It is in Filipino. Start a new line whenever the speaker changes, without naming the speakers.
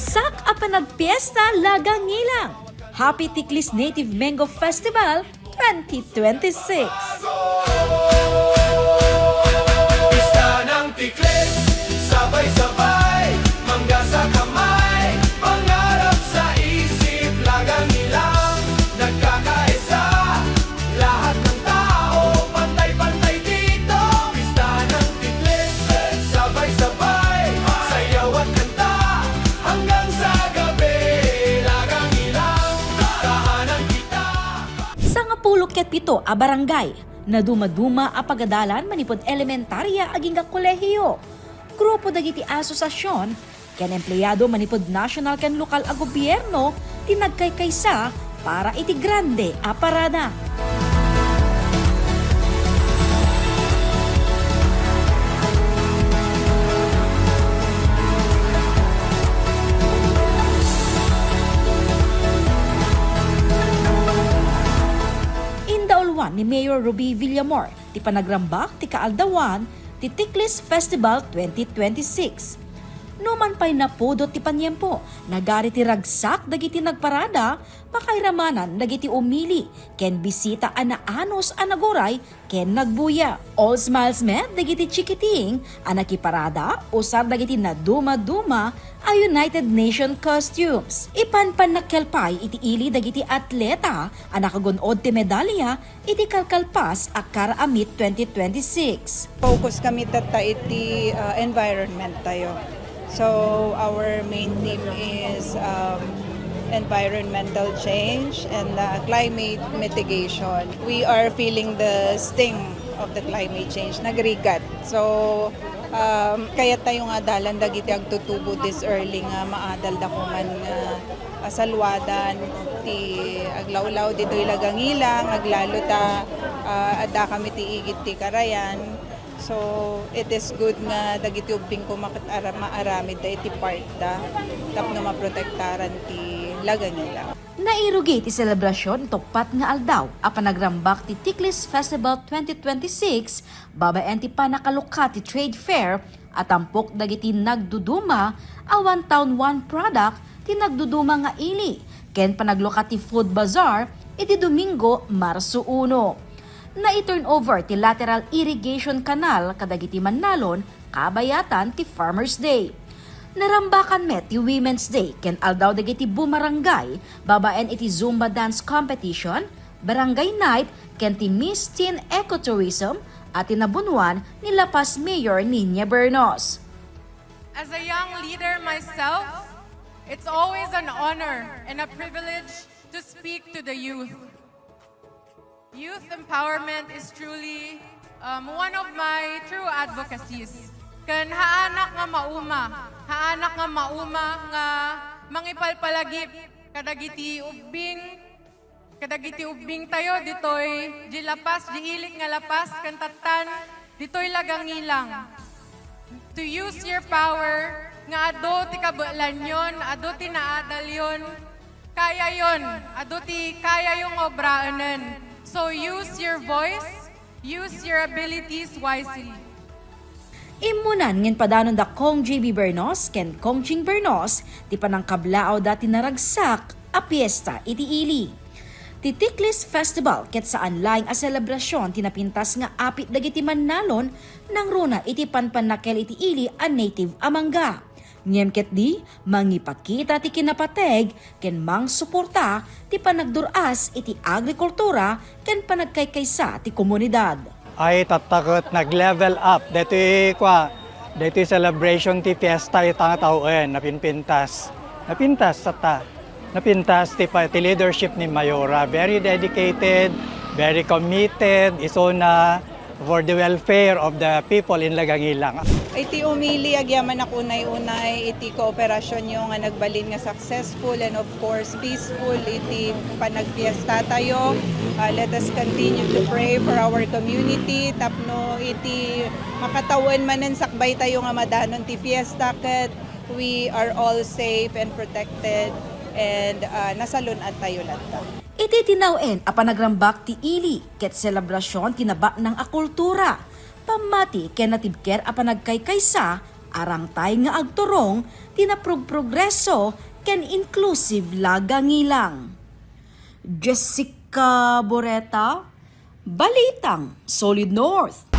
Ragsak a panagpiesta lagang ngilang. Happy Tiklis Native Mango Festival 2026.
Pista ng tiklis, sabay-sabay, mangga sa kamay, pangarap sa isip, lagang ilang, nagkakaisa, lahat ng tao, pantay-pantay dito. Pista ng tiklis, sabay-sabay, sayaw at kanta, hanggang sa gabi, lagang ilang, tahanan kita.
Sa nga 17 a barangay, na dumaduma a pagadalan manipod elementarya aging nga kolehiyo. Grupo dagiti asosasyon, ken empleyado manipod national ken lokal a gobyerno, tinagkaykaysa para iti grande a parada. Ni Mayor Ruby Villamor, ti panagrambak ti kaaldawan, ti Tiklis Festival 2026. Numan pa'y napudot ti panyempo, nagari ti ragsak dagiti nagparada, pakairamanan dagiti umili, ken bisita anaanos anagoray, ken nagbuya. All smiles met dagiti chikiting, anakiparada, usar dagiti naduma-duma, a United Nation costumes. Ipanpan nakkelpay iti ili dagiti atleta, anakagunod ti medalya, iti kalkalpas a Karaamit 2026.
Focus kami tata iti environment tayo. So our main theme is environmental change and climate mitigation. We are feeling the sting of the climate change, nagrigat. So kaya tayo nga dalan dagiti agtutubo this early nga maadal da ko man asalwadan ti aglawlaw dito ilagangilang aglalo ta adda kami ti igit ti karayan. So it is good nga dagiti ubing ko maaramid da iti part da tapno maprotektaran ti lagangilang.
Nairugi ti selebrasyon tokpat nga aldaw a panagrambak ti Tiklis Festival 2026 babaen ti panakaluka ti trade fair at tampok dagiti nagduduma a one town one product ti nagduduma nga ili ken panagluka ti food bazaar iti Domingo, Marso 1. Na-turn over ti lateral irrigation canal kadagiti Manalon kabayatan ti Farmers Day. Narambakan met ti Women's Day ken aldaw dagiti bumarangay babaen iti Zumba dance competition, barangay night ken ti Miss Teen Ecotourism at tinabunuan ni Lapas Mayor Niña Bernos.
As a young leader myself, it's always an honor and a privilege to speak to the youth. Youth empowerment is truly one of my true advocacies. Kan haanak nga mauma nga mangipalpalagip kadagiti ubing tayo ditoy di lapas di ilik nga lapas kantatan ditoy lagangilang. To use your power nga ado ti kabulan yon, ado ti naadal yon, kaya yon, ado ti kaya yung obraanen. So use your voice, use your abilities wisely.
Imunan ngin padanon da Kong JB Bernos ken Kong Ching Bernos ti panangkablao dati naragsak a piyesta iti ili. Ti Tiklis Festival ket saan laing a selebrasyon tinapintas nga apit dagiti Manalon nang runa iti panpannakel iti ili a native amangga. Ngem ket di mangipakita ti kinapateg ken mang suporta ti panagduras iti agrikultura ken panagkaykaysa ti komunidad.
Ay tatakot nag-level up. Dito celebration ti fiesta itang tauen napinpintas. Napintas ti leadership ni Mayora. Very dedicated, very committed, isuna for the welfare of the people in Lagangilang.
Iti umili agyaman ako unay-unay iti kooperasyon yung nga nagbalin nga successful and of course peaceful iti panagfiesta tayo. Let us continue to pray for our community tapno iti makatawan manen sakbay tayo nga madanon ti fiesta ket we are all safe and protected and nasalun at tayo latta.
Iti tinawen a panagrambak ti ili ket selebrasyon tinaba ng akultura. Pamati ken natibker a panagkaykaysa Arangtay nga agturong tinaprog-progreso ken inclusive lagangilang. Jessica Boreta, Balitang Solid North.